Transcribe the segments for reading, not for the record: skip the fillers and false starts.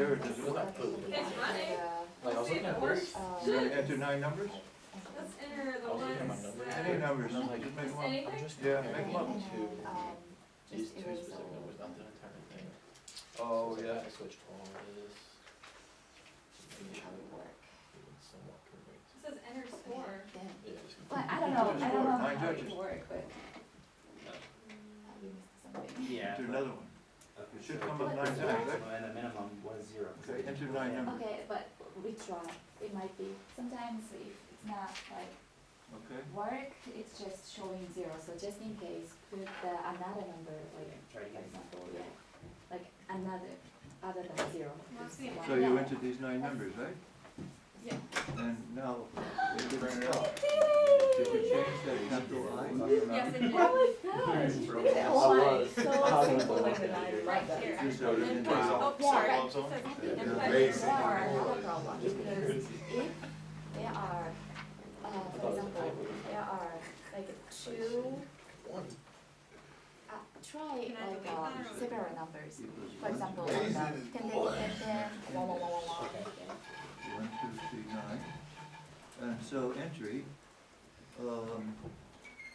Sarah, does it work? It's running. Like, I was looking at Works. this. You're gonna enter 9 numbers? Let's enter the I was looking at my ones numbers. that. Any numbers, And I was like, just make them up. Anything? I'm just Yeah, comparing make 'em up. to these just two erase specific all numbers, of not the them. entire thing. Oh, So yeah. I switched all of this. Maybe How it work. even somewhat correct. It says enter score. Then, Yeah, just well, I don't know Nine how judges. it work, but No. you missed something. Yeah. Enter another one. Okay, It should so- come up 9 Yeah. times, right? And the minimum was 0. Okay, enter 9 numbers. Okay, but we try. It might be, sometimes if it's not like Okay, work, it's just showing 0, so just in case, put another number, like, Try to for get example, yeah, like another, other than 0. Let's just see. one. so you entered these 9 numbers, right? Yeah. And now, it didn't stop. Did you change that capital I? Yes, it did. Oh my gosh, look at that, oh my, so simple. Right here. You started in And- there. Oh, Yeah, sorry. right. It says I think Yeah. input. it's more not a problem, because if there are, for example, there are like 2, try Can I like delete that or- several numbers. Equals For one, example, two, like 10, 10, 10, 10, 1, 1, 1, 1, 1, 1. 1, 2, 3, 9. And so entry,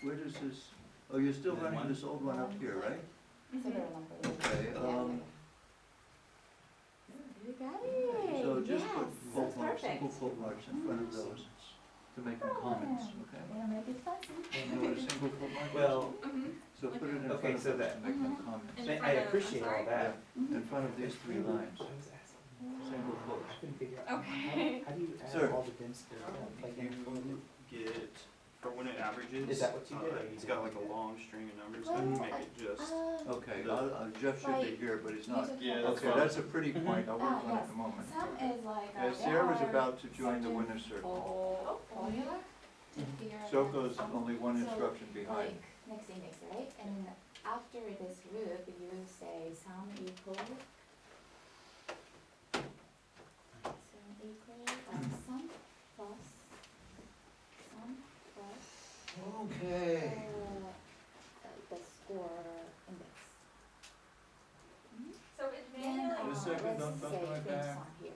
where does this, oh, you're still running this old one up here, right? Several numbers. Okay, You got it. so just put Yes, quote that's marks, perfect. simple quote marks in front of those to make them comments, okay? It'll make it fancy. You know what a single quote mark is? Well, Mhm. So put it in Okay, front of so those that- to make them Mhm. comments. In I front of- appreciate I'm all sorry? that. In front of these 3 lines, I was asking. single quotes. I couldn't figure out. Okay. How do you add Sir. all the dims to like You get, for when it averages. Is that what you did, or you It's did got it like a like that? long string of numbers, Well, then you make it just, Okay, Jeff should be here, but he's not. Yeah, that's Okay, fine. that's a pretty point, I'll work on it in a Yes. moment. Some is like, As there Sierra's are about to join the certain winner's circle, formula to figure out Shoko's some- only one so, instruction behind. Like, next index, right? And after this loop, you say sum equal, sum plus, sum plus, Okay. the score index. So it Then, manually. Just a second, let's don't say go like this that. one here.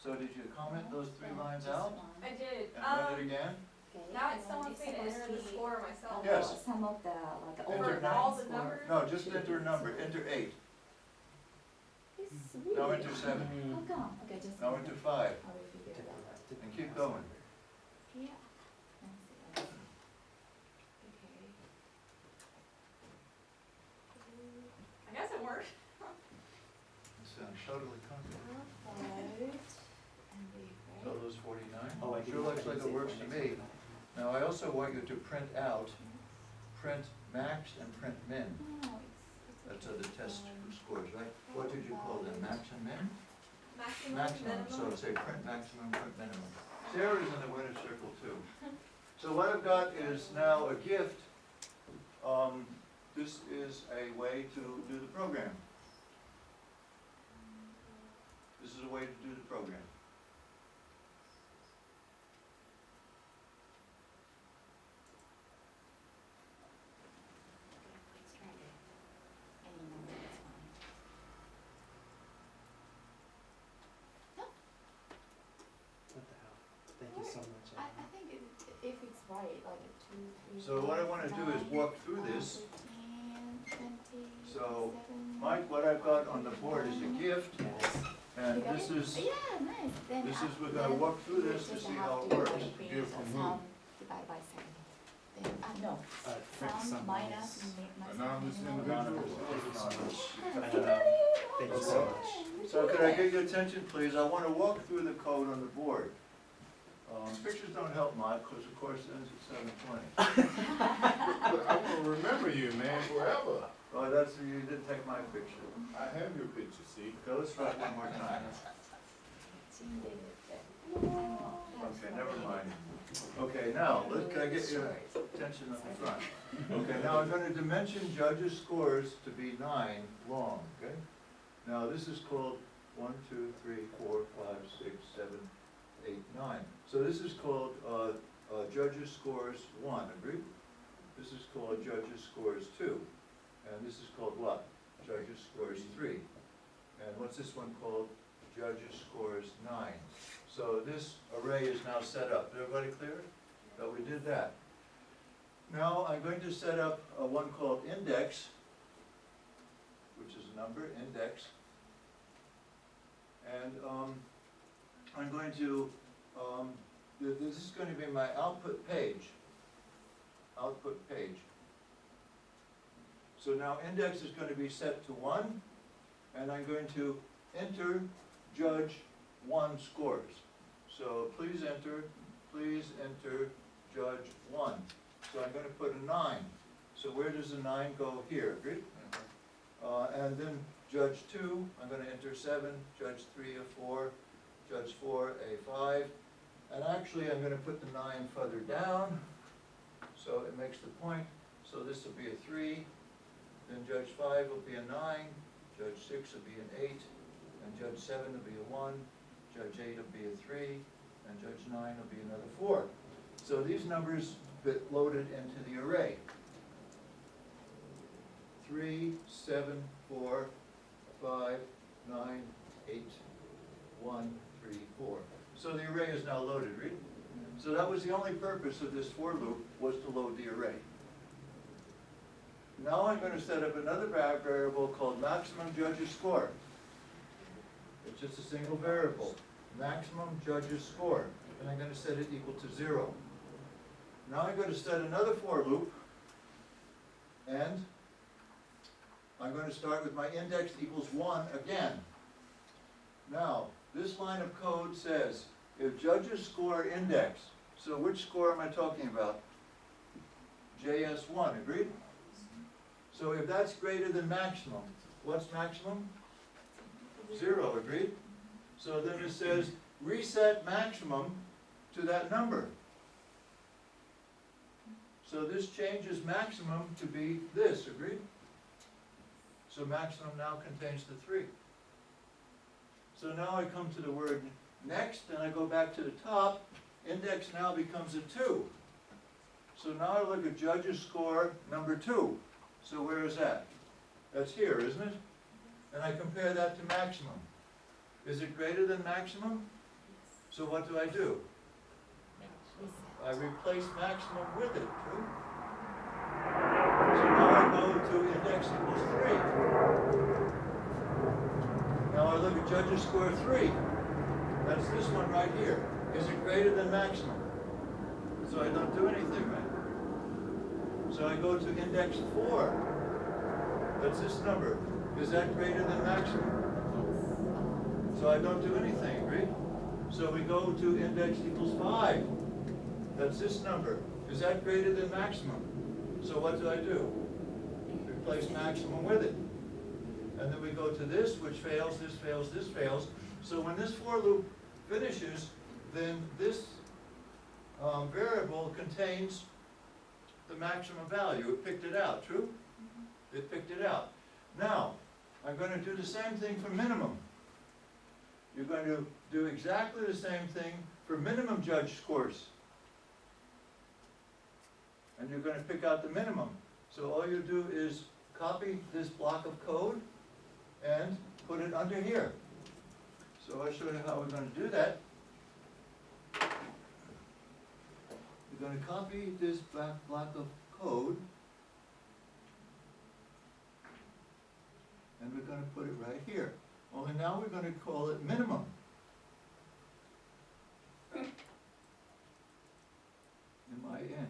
So did you comment those 3 Then lines this out? one. I did. And run it again? Okay, Now and it still then wants me it's to supposed enter the be, score myself. Yes. Some of the, like, Enter overnight all the score. numbers? No, just enter a number, enter 8. It's Now weird. enter 7. How come? Okay, just. Now enter 5. How we figure it out. And keep going. Yeah. Let's see. I guess it worked. It sounds totally comfortable. Okay. So those 49? Oh, I Sure didn't- looks I like didn't it say works for to next me. week. Now, I also want you to print out, print max and print min. No, That's the test scores, right? What did you call them, max and min? Maximum, Maximum, so minimum. say print maximum, print minimum. Sarah's in the winner's circle too. So what I've got is now a gift. This is a way to do the program. This is a way to do the program. let's try it. Any number is fine. What the hell? Thank you so much. I think if it's right, like 2, 3. So what I want to do is walk through this. 15, 20, So, 7, Mike, what I've got on the board is a gift, and You got this it? is, Yeah, nice. Then this is, we're then gonna walk through you this to just see have how it to, works. like, bring Gift from who? sum divided by 7. Then, no, print sum minus. Anonymous Thank you so much. So could I get your attention, please? I want to walk through the code on the board. Pictures don't help much, because of course it ends at 7:20. I'm gonna remember you, man, forever. Oh, that's, you didn't take my picture. I have your picture, see? Okay, let's try it one more time. Okay, never mind. Okay, now, can I get your attention up front? Okay, now I'm going to dimension judges' scores to be 9 long, okay? Now, this is called 1, 2, 3, 4, 5, 6, 7, 8, 9. So this is called judges' scores 1, agreed? This is called judges' scores 2. And this is called what? judges scores 3. And what's this one called? Judges scores 9. So this array is now set up. Is everybody clear? So we did that. Now I'm going to set up a one called index, which is a number, index. And I'm going to, this is going to be my output page. Output page. So now index is going to be set to 1, and I'm going to enter judge 1 scores. So please enter judge 1. So I'm going to put a 9. So where does the 9 go? Here, agreed? And then judge 2, I'm going to enter 7, judge 3 a 4, judge 4 a 5. And actually I'm going to put the 9 further down, so it makes the point. So this will be a 3, then judge 5 will be a 9, judge 6 will be an 8, and judge 7 will be a 1, judge 8 will be a 3, and judge 9 will be another 4. So these numbers get loaded into the array. 3, 7, 4, 5, 9, 8, 1, 3, 4. So the array is now loaded, right? So that was the only purpose of this for loop, was to load the array. Now I'm going to set up another variable called maximum judges score. It's just a single variable, maximum judges score, and I'm going to set it equal to 0. Now I'm going to set another for loop, and I'm going to start with my index equals 1 again. Now, this line of code says, if judges score index, so which score am I talking about? JS1, agreed? So if that's greater than maximum, what's maximum? 0, agreed? So then it says, reset maximum to that number. So this changes maximum to be this, agreed? So maximum now contains the 3. So now I come to the word next, and I go back to the top. Index now becomes a 2. So now I look at judges score number 2. So where is that? That's here, isn't it? And I compare that to maximum. Is it greater than maximum? So what do? I replace maximum with it, true? So now I go to index equals 3. Now I look at judges score 3. That's this one right here. Is it greater than maximum? So I don't do anything, right? So I go to index 4. That's this number. Is that greater than maximum? So I don't do anything, agreed? So we go to index equals 5. That's this number. Is that greater than maximum? So what do? Replace maximum with it. And then we go to this, which fails, this fails, this fails. So when this for loop finishes, then this variable contains the maximum value. It picked it out, true? It picked it out. Now, I'm going to do the same thing for minimum. You're going to do exactly the same thing for minimum judge scores. And you're going to pick out the minimum. So all you do is copy this block of code and put it under here. So I'll show you how we're going to do that. We're going to copy this block of code, and we're going to put it right here. Only now we're going to call it minimum. M-I-N.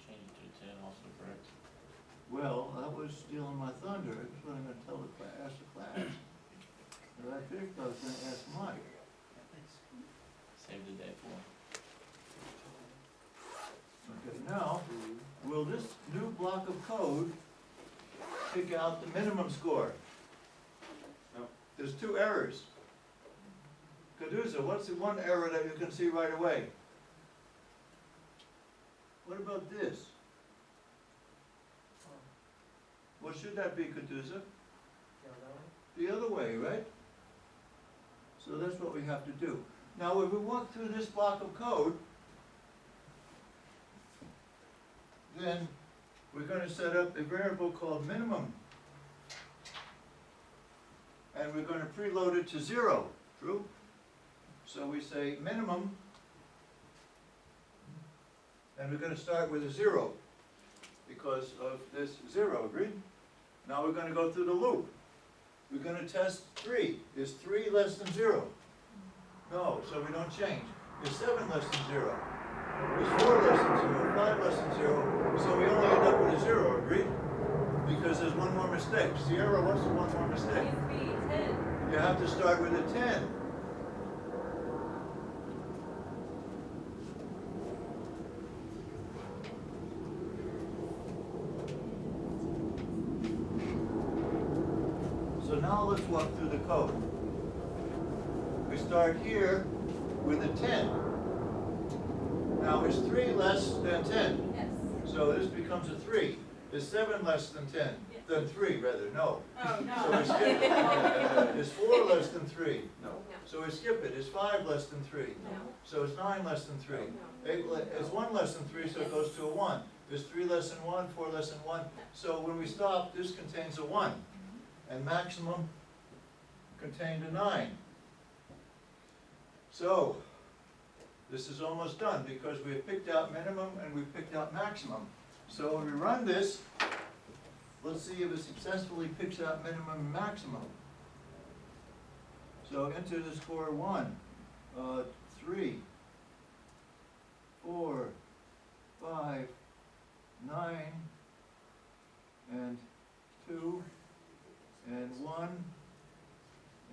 Change it to 10 also, correct? Well, that was stealing my thunder. That's what I'm going to tell the class, ask the class. But I think I was going to ask Mike. Save the day for. Okay, now, will this new block of code pick out the minimum score? No. There's 2 errors. Caduza, what's the one error that you can see right away? What about this? What should that be, Caduza? The other way, right? So that's what we have to do. Now, if we walk through this block of code, then we're gonna set up a variable called minimum. And we're gonna preload it to 0, true? So we say minimum, and we're gonna start with a 0 because of this 0, agreed? Now we're gonna go through the loop. We're gonna test 3. Is 3 less than 0? No, so we don't change. Is 7 less than 0? Is 4 less than 0? 5 less than 0? So we only end up with a 0, agreed? Because there's one more mistake. Sierra, what's the one more mistake? Needs to be 10. You have to start with a 10. So now let's walk through the code. We start here with a 10. Now is 3 less than 10? Yes. So this becomes a 3. Is 7 less than 10? Yes. Than 3, rather, no. Oh, no. So we skip it. Is 4 less than 3? No. So we skip it. Is 5 less than 3? No. So is 9 less than 3? No. 8 is 1 less than 3, so it goes to a 1. Is 3 less than 1? 4 less than 1? So when we stop, this contains a 1. And maximum contained a 9. So, this is almost done because we've picked out minimum and we've picked out maximum. So when we run this, let's see if it successfully picks out minimum and maximum. So enter the score 1, 3, 4, 5, 9, and 2, and 1,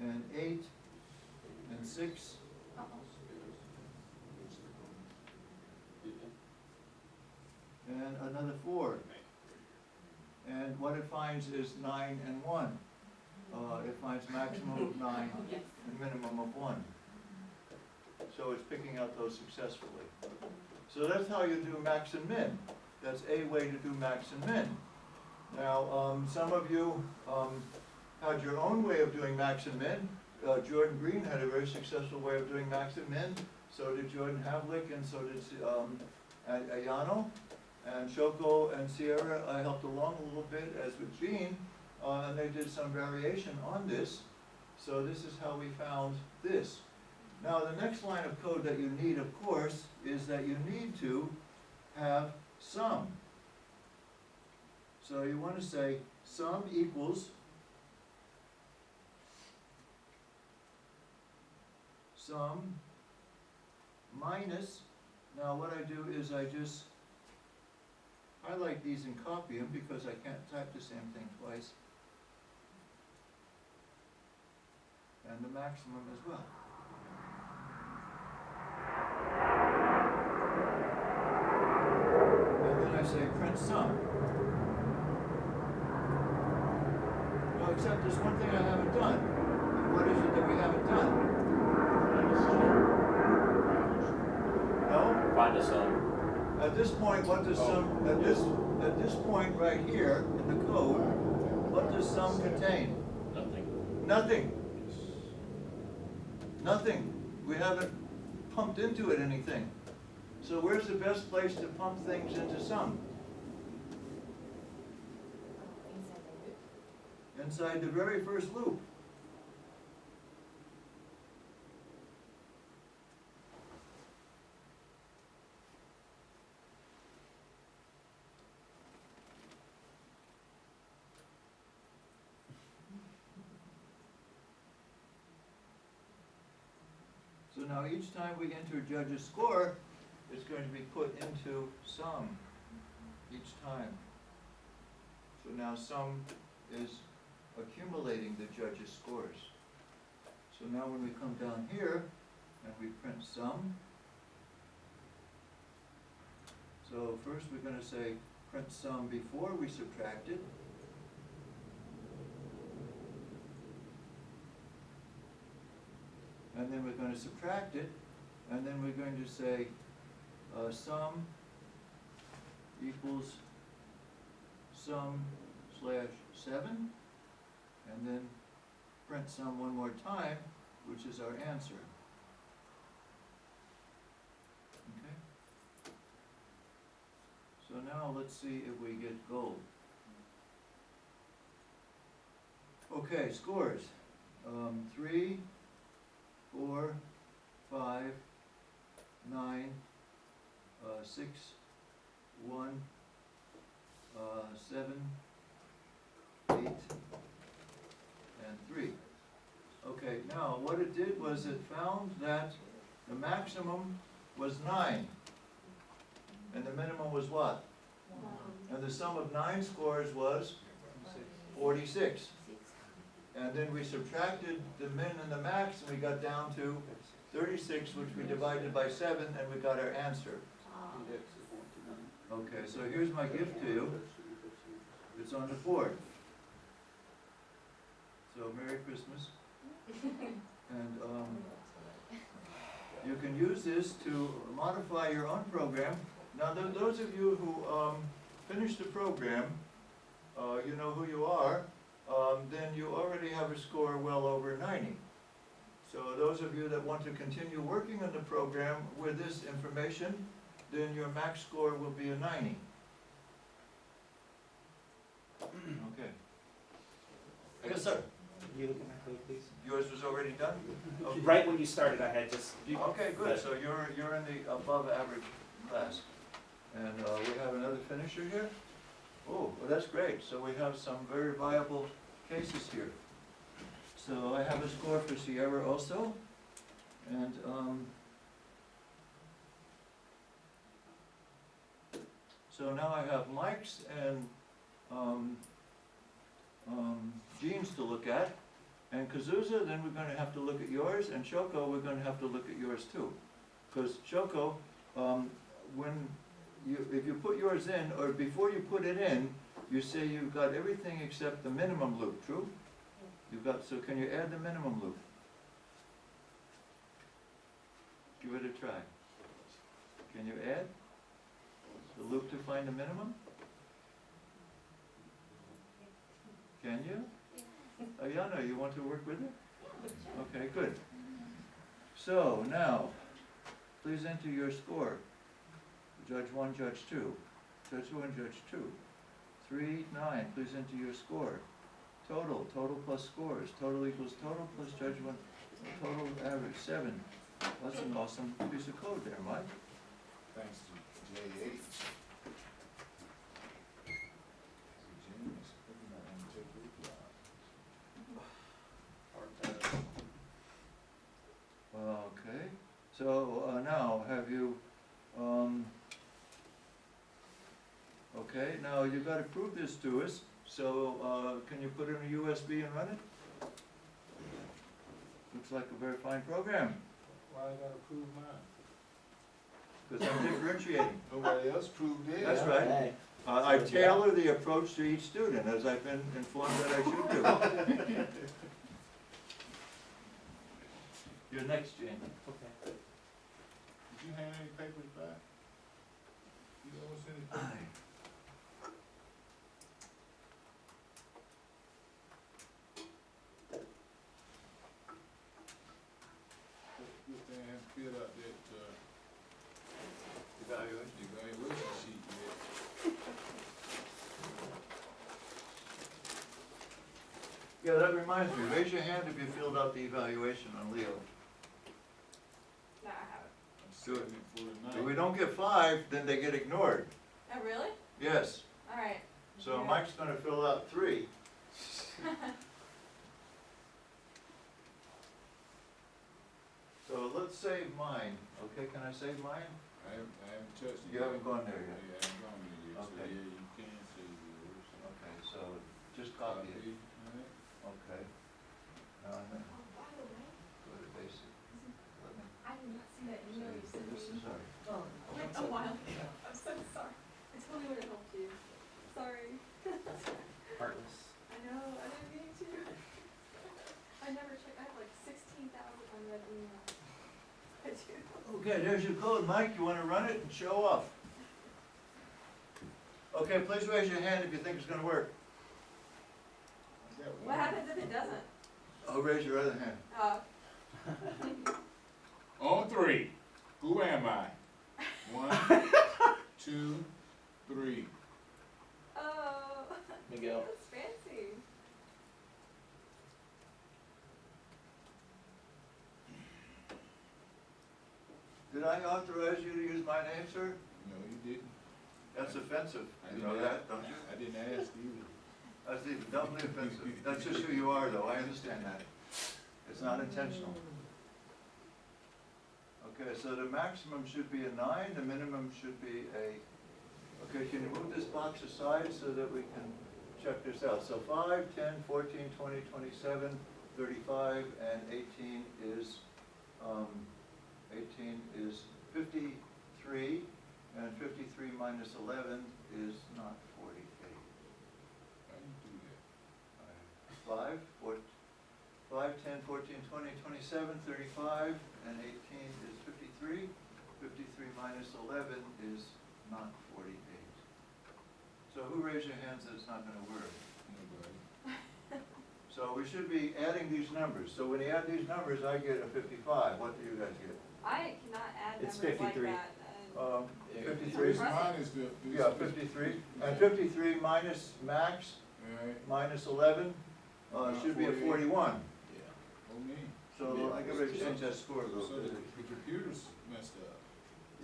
and 8, and 6, and another 4. And what it finds is 9 and 1. It finds maximum of 9 and minimum of 1. So it's picking out those successfully. So that's how you do max and min. That's a way to do max and min. Now, some of you had your own way of doing max and min. Jordan Green had a very successful way of doing max and min. So did Jordan Havlick, and so did Ayano. And Shoko and Sierra, I helped along a little bit, as with Jean, and they did some variation on this. So this is how we found this. Now the next line of code that you need, of course, is that you need to have sum. So you want to say sum equals sum minus, now what I do is I just highlight these and copy them because I can't type the same thing twice. And the maximum as well. And then I say print sum. Well, except there's one thing I haven't done. And what is it that we haven't done? No? Find a sum. At this point, what does sum, at this point right here in the code, what does sum contain? Nothing. Nothing. Nothing. We haven't pumped into it anything. So where's the best place to pump things into sum? Inside the very first loop. So now each time we enter judge's score, it's going to be put into sum each time. So now sum is accumulating the judge's scores. So now when we come down here and we print sum, so first we're going to say print sum before we subtract it. And then we're going to subtract it, and then we're going to say sum equals sum slash 7, and then print sum one more time, which is our answer. Okay? So now now let's see if we get gold. Okay, scores. 3, 4, 5, 9, 6, 1, 7, 8, and 3. Okay, now what it did was it found that the maximum was 9. And the minimum was what? And the sum of 9 scores was 46. And then we subtracted the min and the max, and we got down to 36, which we divided by 7, and we got our answer. Okay, so here's my gift to you. It's on the board. So Merry Christmas. And you can use this to modify your own program. Now, those of you who finish the program, you know who you are, then you already have a score well over 90. So those of you that want to continue working on the program with this information, then your max score will be a 90. Okay. Yes, sir. Can you look at my code, please? Yours was already done? Okay. Right when you started, I had just. Okay, good. So you're in the above average class. And we have another finisher here. Oh, well, that's great. So we have some very viable cases here. So I have a score for Sierra also. And so now I have Mike's and Jean's to look at. And Kazuza, then we're going to have to look at yours. And Shoko, we're going to have to look at yours too. Because Shoko, if you put yours in, or before you put it in, you say you've got everything except the minimum loop, true? You've got, so can you add the minimum loop? Give it a try. Can you add the loop to find the minimum? Can you? Ayana, you want to work with it? Okay, good. So now, please enter your score. Judge 1, Judge 2. Judge 1, Judge 2. 3, 9, please enter your score. Total plus scores. Total equals total plus Judge 1, total average 7. That's an awesome piece of code there, Mike. Thanks to J8. Okay, so now have you, okay, now you've got to prove this to us, so can you put it in a USB and run it? Looks like a very fine program, Why I gotta prove mine? because I'm differentiating. Nobody else proved theirs. That's right. I tailor the approach to each student, as I've been informed that I should do. You're next, Jane. Okay. Did you hand any papers back? You owe us any papers? Good thing I haven't filled out that, evaluation sheet yet. Yeah, that reminds me, raise your hand if you filled out the evaluation on Leo. No, I haven't. I'm setting it for If tonight. we don't get 5, then they get ignored. Oh, really? Yes, Alright. so Mike's gonna fill out 3. So let's save mine, okay, can I save mine? I haven't touched it. You haven't gone there yet? Yeah, I haven't gone there yet, so Okay. yeah, you can save yours. Okay, so just copy it, Alright. okay. Now I'm gonna Oh, by the way, go to basic. Let me I did not see that email you save, sent this me is our, like a while ago. I'm so sorry. I totally would have helped you. Sorry. Heartless. I know, I didn't mean to. I never checked, I have like 16,000 unread emails. I do. okay, there's your code, Mike, you wanna run it and show off? Okay, please raise your hand if you think it's gonna work. I got What one. happens if it doesn't? Oh, raise your other hand. On 3, who am I? 1, 2, 3. Did I authorize you to use my name, sir? No, you didn't. That's offensive, I you didn't know ask- that, don't you? I didn't ask either. That's even doubly offensive. That's just who you are, though, I understand that. It's not intentional. Okay, so the maximum should be a 9, the minimum should be a, okay, can you move this box aside so that we can check this out? So 5, 10, 14, 20, 27, 35, and 18 is 53, and 53 minus 11 is not 48. How you do that? 5, 10, 14, 20, 27, 35, and 18 is 53. 53 minus 11 is not 48. So who raised your hands that it's not going to work? Nobody. So we should be adding these numbers. So when you add these numbers, I get a 55. What do you guys get? I cannot add It's numbers like 53. that. Yeah, 53? Mine is the. Yeah, 53. And 53 minus max, Alright, minus 11, should be a 41. yeah, oh me. So I gotta change that score a little So bit. the computer's messed up.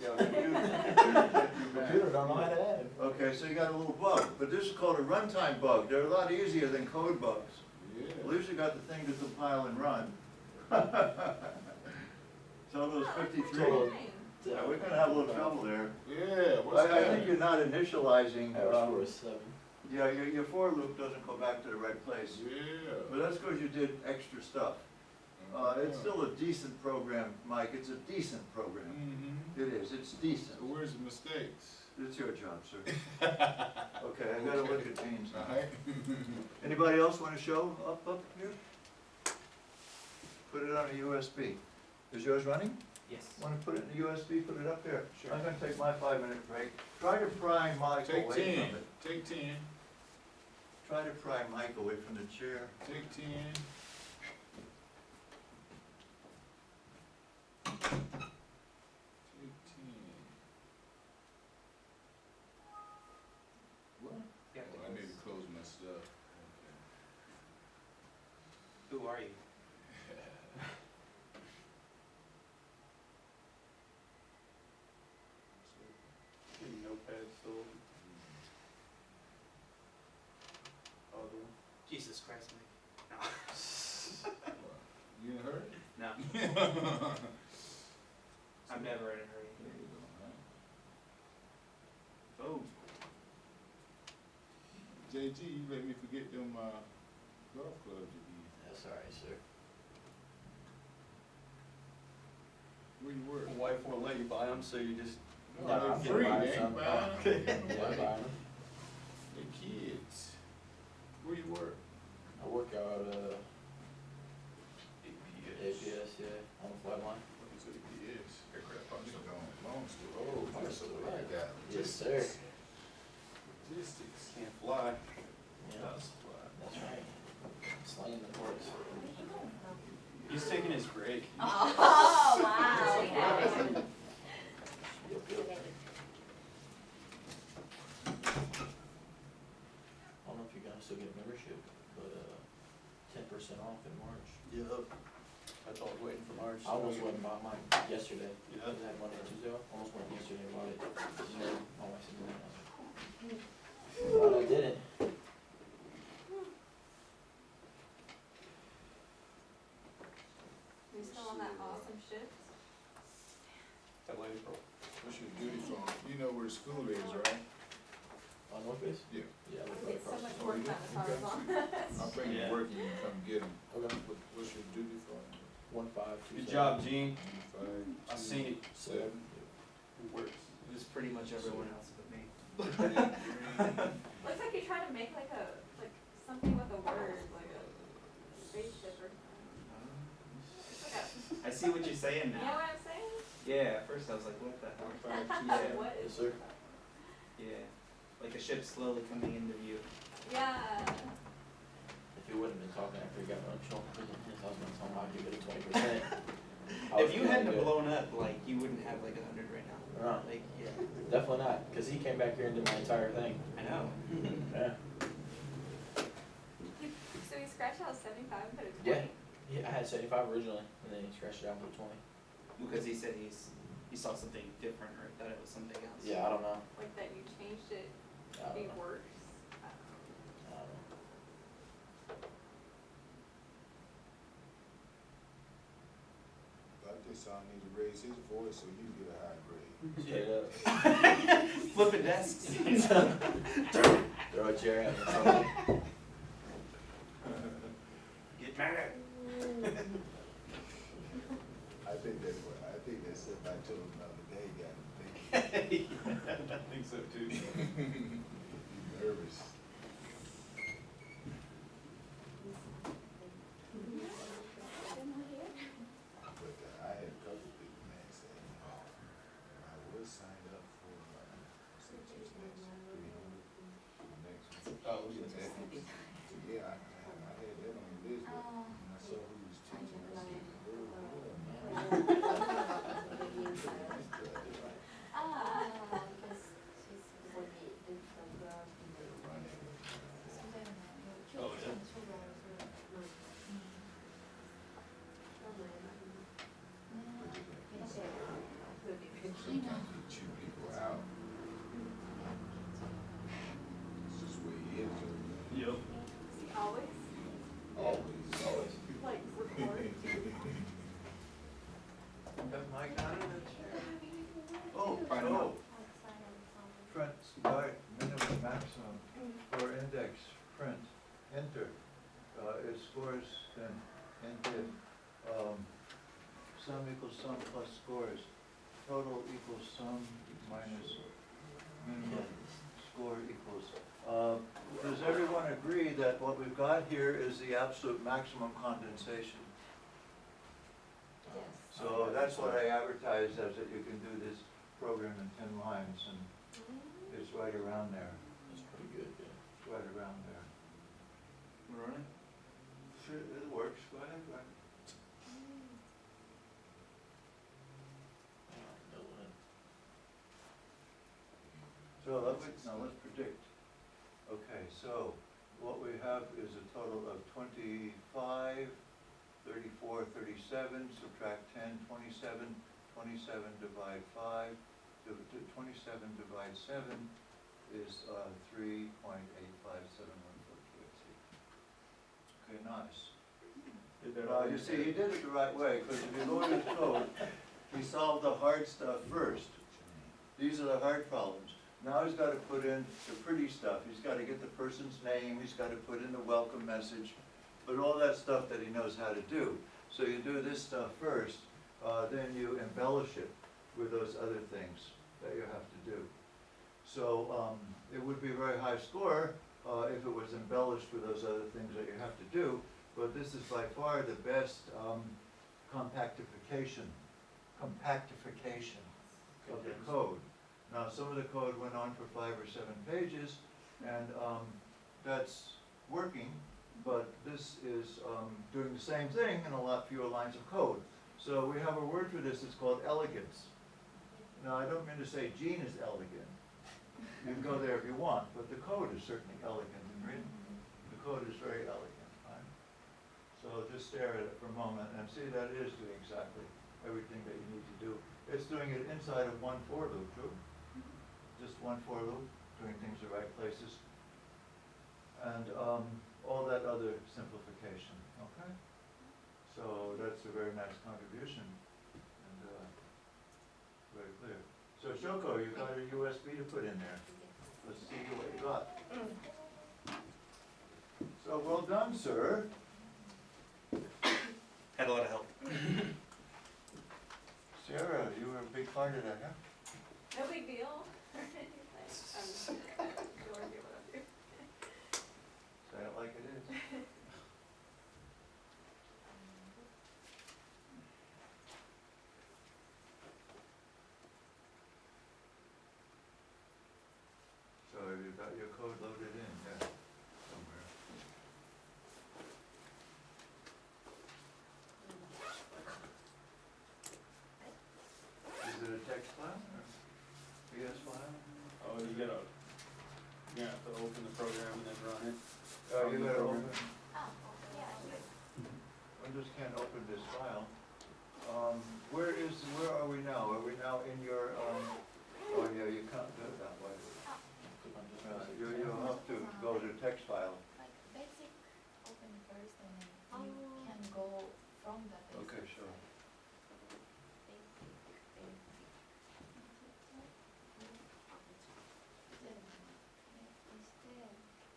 Yeah, the computer can't do math. Computer don't know how to add. Okay, so you got a little bug, but this is called a runtime bug. They're a lot easier than code bugs. Yeah. At least you got the thing to compile and run. So those 53, Total. yeah, we're gonna have a little trouble there. Yeah, what's I that? think you're not initializing, Average score is 7. yeah, your for loop doesn't go back to the right place. Yeah. But that's because you did extra stuff. It's still a decent program, Mike, it's a decent program. Mm-hmm. It is, it's decent. So where's the mistakes? It's your job, sir. Okay, I gotta look at Gene's now. Alright. Anybody else wanna show up here? Put it on a USB. Is yours running? Yes. Wanna put it in the USB, put it up there? Sure. I'm gonna take my 5-minute break. Try to pry Mike Take away 10, from it. take 10, Try to pry Mike away from the chair. take 10. Take 10. What? Yeah, Oh, I need to close my stuff. Who are you? Notepad still. Other one. Jesus Christ, Mike. You in a hurry? No. I'm never in a hurry. There you go, alright. Oh. JG, you let me forget them, golf clubs again. That's alright, sir. Where you work? My wife won't let you buy them, so you just. No, No, they're I'm free, getting they some. ain't buying them. Yeah, buying them. They're kids. Where you work? I work out APS. APS, yeah, on the flight line. What is APS? Aircraft You Parts. going long story. Oh, that's what I got. Yes, sir. Logistics. Can't fly. Yeah, Does fly. that's right. Slinging the ports. He's taking his break. Oh, wow, yeah. Yep, yep. I don't know if you guys still get membership, but 10% off in March. Yep. That's all I was waiting for March. I almost went and bought mine yesterday. Yeah. I had Monday, Tuesday off. Almost went yesterday and bought it. You know, my wife said, "No." But I didn't. You still on that awesome shift? Till April. What's your duty phone? You know where the school is, right? On North Base? Yeah. Yeah, I live I right get so across much the work street. done as far as on. I'll bring you Yeah. to work and you can come get them. Okay. What's your duty phone? 1527. Good job, Gene. 5, I seen it. 7. It works. It was pretty much everyone else but me. Looks like you're trying to make like something with a word, like a spaceship or something. It's like a, I see what you're saying you know now. what I'm saying? Yeah, at first I was like, what the hell? 5, 2, 7. What Yes, is sir. Yeah, like a ship slowly coming into view. Yeah. If you wouldn't have been talking after you got lunch, I was gonna tell him I'd give it a 20%. If you hadn't have blown up, like, you wouldn't have like 100 right now. No, Like, yeah, definitely not, cause he came back here and did my entire thing. I know. Yeah. So you scratched out 75 and put a 20? Yeah. Yeah, I had 75 originally, and then he scratched it out for 20. Because he said he he saw something different or that it was something else. Yeah, I don't know. Like that you changed it I to be don't know. worse. I I don't know. don't know. I think Sean need to raise his voice so you get a high grade. Straight up. Flipping desks. Throw a chair at me. or something. Get mad. I think that's what I told him the other day, got him thinking. I think so too. He's nervous. But I had a couple people, man, saying, oh, I was signed up for, what's the next 300, the next one. Oh, Yeah, yeah. yeah, I had that on the list, but when I saw who was teaching, I said, oh, man. Oh, yeah. Sometimes he chew people out. It's just the way he is, though. Yep. See, always, Always. like, record. Have Mike on it? Oh, Probably so, not. print, start, minimum, maximum, for index, print, enter. It scores, then, enter, sum equals sum plus scores. Total equals sum minus minimum score equals. Does everyone agree that what we've got here is the absolute maximum condensation? Yes. So that's what I advertised as that you can do this program in 10 lines, and it's right around there. That's pretty good, yeah. It's right around there. We're running? Sure, it works. Go ahead, go ahead. Building it. So let's predict. Okay, so what we have is a total of 25, 34, 37, subtract 10, 27, 27 divide 5, 27 divide 7 is 3.857142. Okay, nice. Did that Well, all you see, he did it the right way, because if you look at his code, he solved the hard stuff first. These are the hard problems. Now he's got to put in the pretty stuff. He's got to get the person's name, he's got to put in the welcome message, but all that stuff that he knows how to do. So you do this stuff first, then you embellish it with those other things that you have to do. So it would be a very high score if it was embellished with those other things that you have to do, but this is by far the best compactification of the code. Now, some of the code went on for 5 or 7 pages, and that's working, but this is doing the same thing in a lot fewer lines of code. So we have a word for this, it's called elegance. Now, I don't mean to say Gene is elegant. You can go there if you want, but the code is certainly elegant in reading. The code is very elegant, right? So just stare at it for a moment and see that it is doing exactly everything that you need to do. It's doing it inside of one for loop too. Just one for loop, doing things the right places. And all that other simplification, okay? So that's a very nice contribution and very clear. So Shoko, you got a USB to put in there. Let's see what you got. So well done, sir. Had a lot of help. Sarah, you were a big part of that, huh? No big deal. I'm sure I'll do what I do. Say it like it is. So you've got your code loaded in there somewhere. Is it a text file or PS file? Oh, you gotta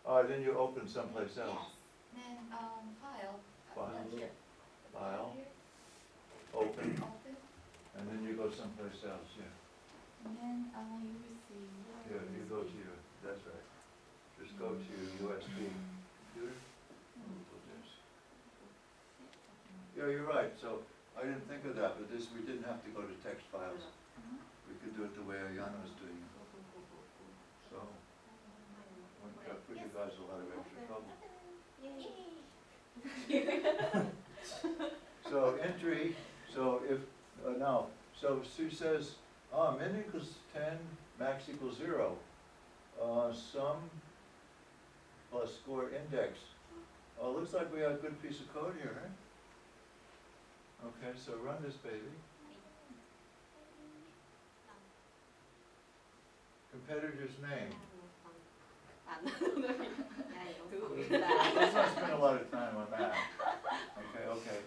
Then you open someplace else. Yes, then, file, File. here. File. Here, Open, open, and then you go someplace else, yeah. and then, you will see. Yeah, you go to your, that's right. Just go to USB computer. Yeah, you're right, so I didn't think of that, but this, we didn't have to go to text files. We could do it the way Ayana was doing it. So, wouldn't that put you guys a lot of extra trouble. So entry, so if, now, so Sue says, min equals 10, max equals 0. Sum plus score index. Oh, looks like we have a good piece of code here, right? Okay, so run this baby. Competitor's name. Let's not spend a lot of time on that. Okay.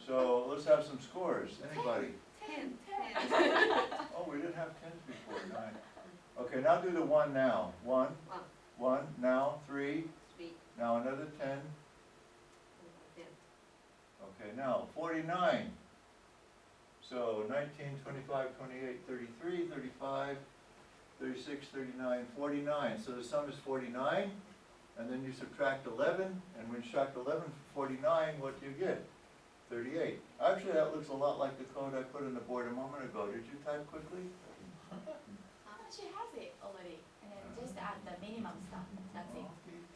So let's have some scores. Anybody? 10. Oh, we didn't have tens before, 9. Okay, now do the 1 now. 1, now 3, now another 10. Okay, now 49. So 19, 25, 28, 33, 35, 36, 39, 49. So the sum is 49, and then you subtract 11, and when you subtract 11 from 49, what do you get? 38. Actually, that looks a lot like the code I put on the board a moment ago. Did you type quickly? She has it already, and then just add the minimum stuff, that's it.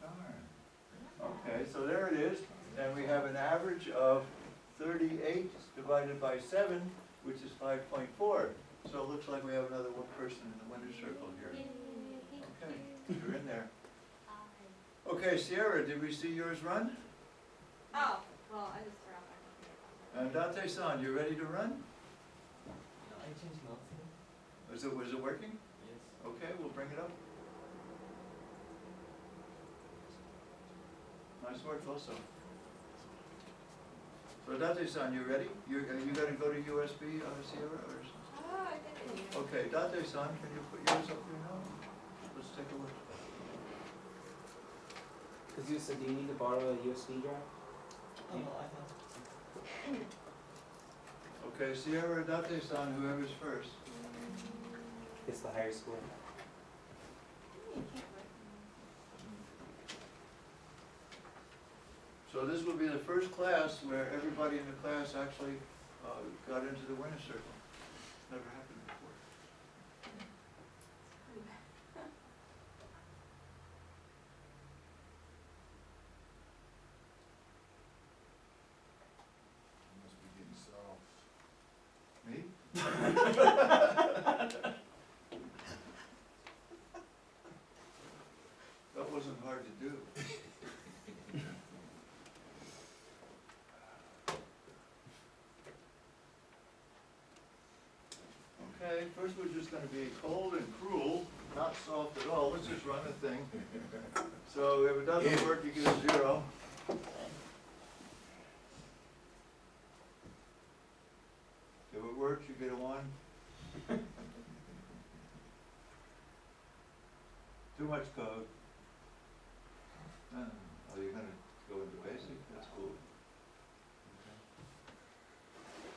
Oh, darn. Okay, so there it is, and we have an average of 38 divided by 7, which is 5.4. So it looks like we have another one person in the winner's circle here. Okay, you're in there. Okay, Sierra, did we see yours run? Oh, well, I just forgot my. And Dante-san, you ready to run? No, I changed nothing. Was it working? Yes. Okay, we'll bring it up. Nice work also. So Dante-san, you ready? You gotta go to USB, Sierra, or something? Oh, I think I do. Okay, Dante-san, can you put yours up here now? Let's take a look. Cause you said, do you need to borrow a USB drive? Oh, no, I thought. Okay, Sierra, Dante-san, whoever's first. It's the higher school. So this will be the first class where everybody in the class actually got into the winner's circle. Never happened before. You must be getting soft. Me? That wasn't hard to do. Okay, first we're just gonna be cold and cruel, not soft at all. Let's just run the thing. So if it doesn't work, you get a 0. If it works, you get a 1. Too much code. Oh, you're gonna go into basic? That's cool. Okay.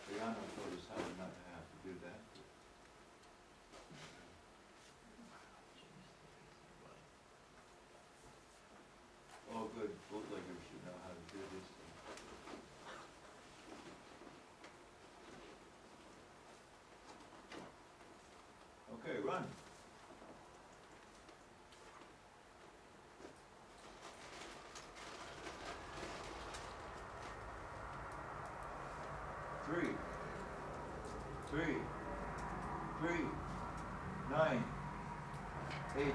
Brianna told us how not to have to do that. Oh, good. Bootleggers should know how to do this thing. Okay, run. Three, 9, 8,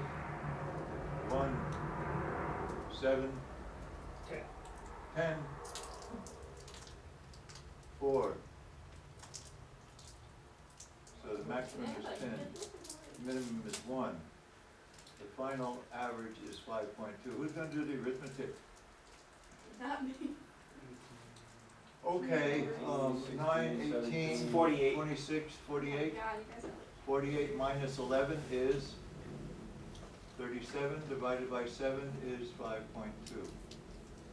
1, 7, 10, 4. So the maximum is 10, minimum is 1. The final average is 5.2. Who's gonna do the arithmetic? Not me. Okay, 9, 18, 48. 26, Oh my 48. God, you guys are. 48 minus 11 is 37 divided by 7 is 5.2.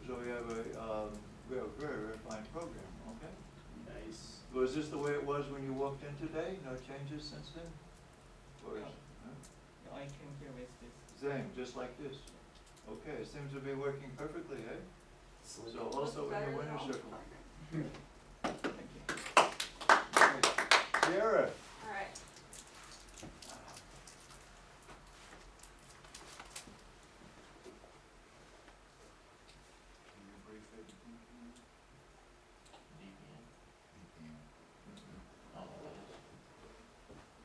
So we have a very, very fine program, okay? Nice. Was this the way it was when you walked in today? No changes since then? Or is, huh? I came here with this. Same, just like this? Okay, it seems to be working perfectly, eh? So also in Better your than winner all. circle. Thank you. Right. Sierra, All right. Can you brief it? DPN. DPM. I don't know what that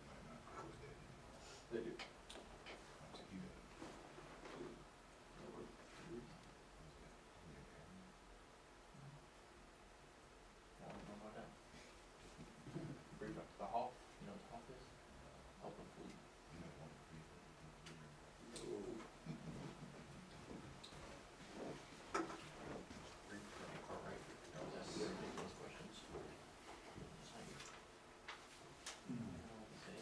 Might not know what that is. is. They do. I'll check it out. I don't know about that. Brief up the Hoff, you know what the Hoff is? Hoff of Fleet. You don't want to brief it. Brief from the car, right? No, that's ridiculous questions. Just like, I don't know what to say.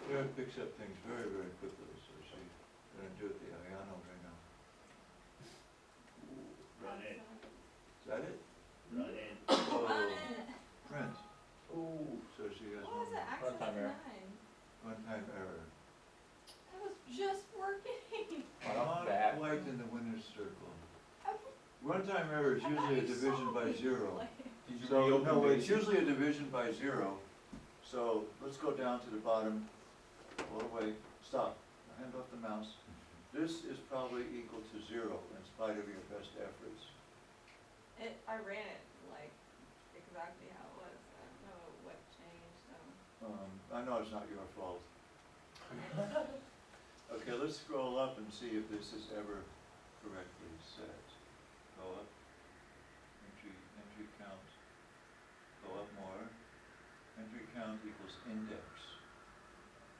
Sierra picks up things very, very quickly, so she's gonna do it the Ayano right now. Run it, Is that it? run it. Oh, Run it. print. Oh, so she has What was it? Access Runtime error. 9. one-time error. That was just working. Oh, not Not bad. quite in the winner's circle. I One-time error is thought usually a you division saw by me. 0. Like, Did you So, reopen no, it's Basic? usually a division by 0. So, let's go down to the bottom, all the way, stop, hand off the mouse. This is probably equal to 0 in spite of your best efforts. I ran it like exactly how it was. I don't know what changed. I know it's not your fault. Okay, let's scroll up and see if this is ever correctly set. Go up, entry count, go up more. Entry count equals index.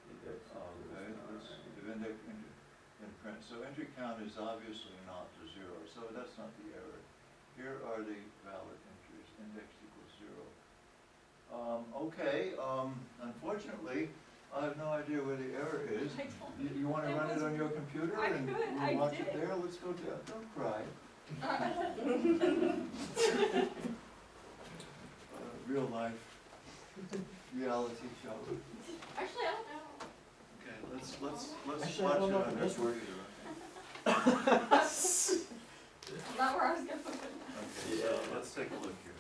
Okay, let's do index in print. So entry count is obviously not to 0, so that's not the error. Here are the valid entries, index equals 0. Okay, unfortunately, I have no idea where the error is. I don't- You wanna It run it was- on your computer I and could, we'll I watch it did. there? Let's go down, don't cry. Real life, reality show. Actually, I don't know. Okay, let's Actually, I watch don't it know on if it your does work. computer. Not where I was going. Okay, so let's take a look here.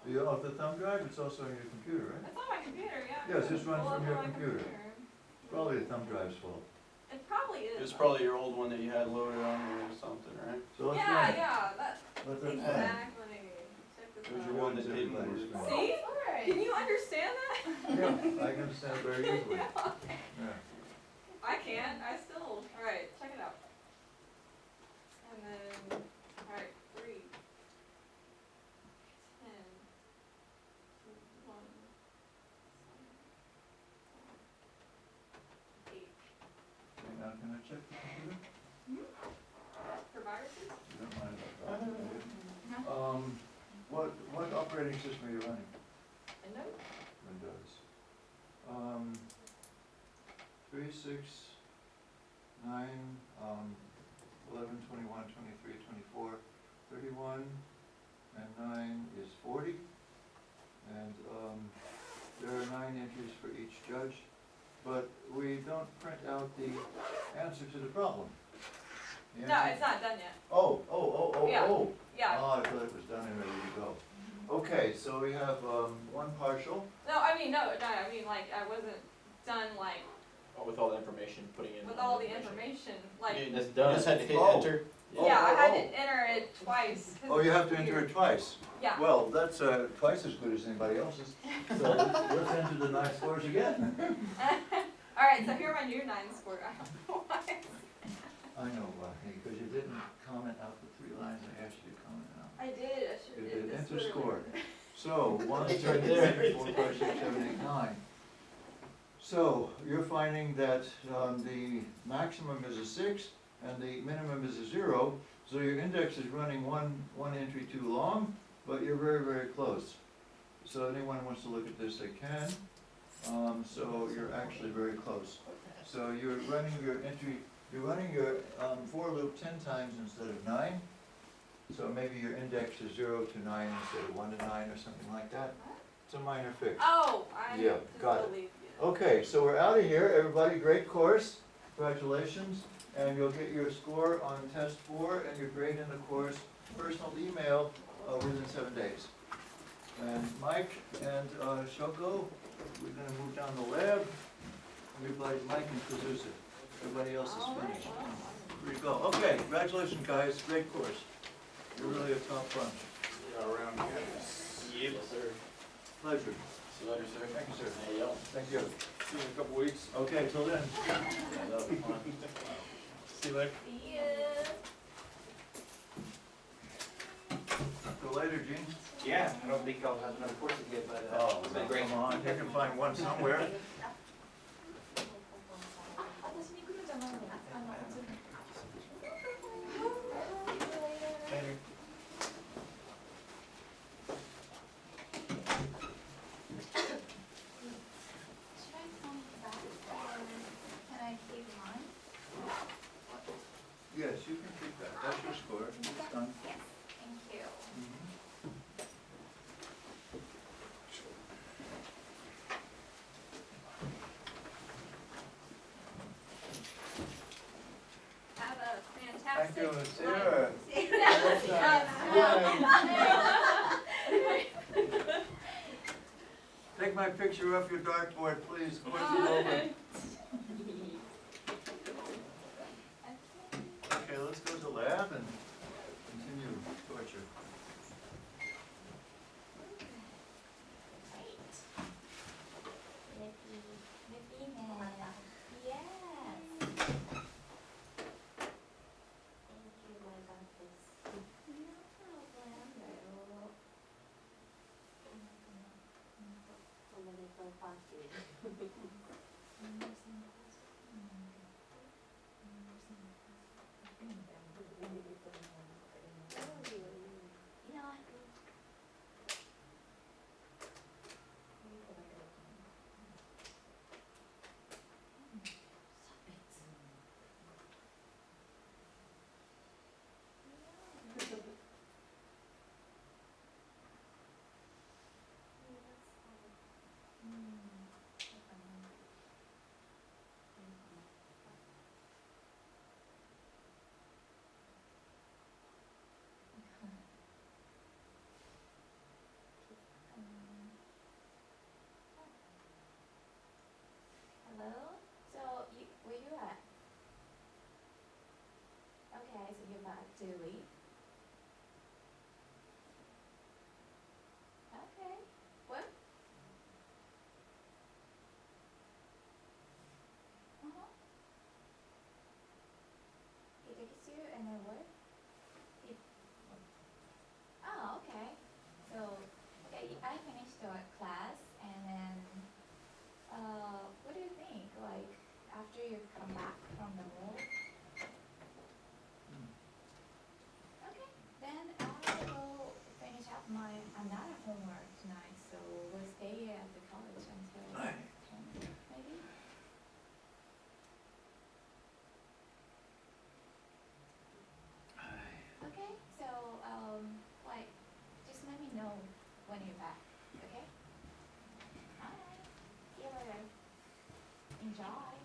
You off the thumb drive, it's also on your computer, right? It's on my computer, yeah. Yes, just run Pull from up your on my computer. Probably the thumb drive's fault. It probably is. It's probably your old one that you had loaded on there or something, right? So let's Yeah, run it. yeah, that's Let that run. exactly. Check this There's out. your one that didn't Everybody's work. screen. See? Can you understand that? Yeah, I can understand it very easily. Yeah. I can't, I still, alright, check it out. And then, alright, 3, 10, 1, 8. Okay, now can I check the computer? For viruses? You don't mind about that, do you? What operating system are you running? Windows? Windows. 3, 6, 9, 11, 21, 23, 24, 31, and 9 is 40. And there are 9 entries for each judge, but we don't print out the answer to the problem. The No, answer- it's not done yet. Oh. Yeah. Oh, Yeah. I thought it was done and ready to go. Okay, so we have one partial. No, I mean, no, I mean, like, I wasn't done, like, Oh, with all the information, putting in. with all the information, like, You It's done. just had to hit Oh. enter. yeah, I had oh. to enter it twice. 'cause Oh, you it's have to enter weird. it twice. Yeah. Well, that's twice as good as anybody else's. So let's enter the 9 scores again. Alright, so here are my new 9 scores. I don't know why. I know why, because you didn't comment out the 3 lines I asked you to comment out. I did, I should You have did this enter literally- score. So, 1, 2, It's 3, right there. 4, 5, 6, 7, 8, 9. So, you're finding that the maximum is a 6 and the minimum is a 0, so your index is running one entry too long, but you're very, very close. So anyone wants to look at this, they can. So you're actually very close. So you're running your entry, you're running your for loop 10 times instead of 9. So maybe your index is 0 to 9 instead of 1 to 9 or something like that. It's a minor fix. Oh, I Yeah, got it. believe you. Okay, so we're out of here. Everybody, great course. Congratulations. And you'll get your score on test 4 and your grade in the course, personal email within 7 days. And Mike and Shoko, we're going to move down the lab. Everybody, Mike and Kazusa. Everybody else is finished. Here you go. Okay, congratulations, guys. Great course. You're really a top bunch. Around campus. Yep, sir. Pleasure. See you later, sir. Thank you, sir. Hey, yo. Thank you. See you in a couple weeks. Okay, till then. That'll be fun. See you later. See ya. Till later, Gene. Yeah, I don't think I'll have another course to get, but Oh, it's been great. come on, you can find one somewhere. 私に来るんじゃないの？Later. Should I come back or can I keep mine? Yes, you can keep that. That's your score. It's done. Yes, thank you. Have a Thank fantastic you, life. Sarah. Take my picture off your dartboard, please. Push it over. Okay, let's go to lab and continue torture. Great. Lippy man. Yes. Thank you, I got this. No problem, pero... Political party. You know what? Stop it. Hello? So, where you at? Okay, so you're back to leave? Okay, what? Uh-huh. He takes you and then what? Oh, okay. So, okay, I finished the class and then, what do you think? Like, after you come back from the mall? Okay, then I will finish up my another homework tonight, so we'll stay at the college until 10, maybe? Okay, so, like, just let me know when you're back, okay? Alright, see you later. Enjoy.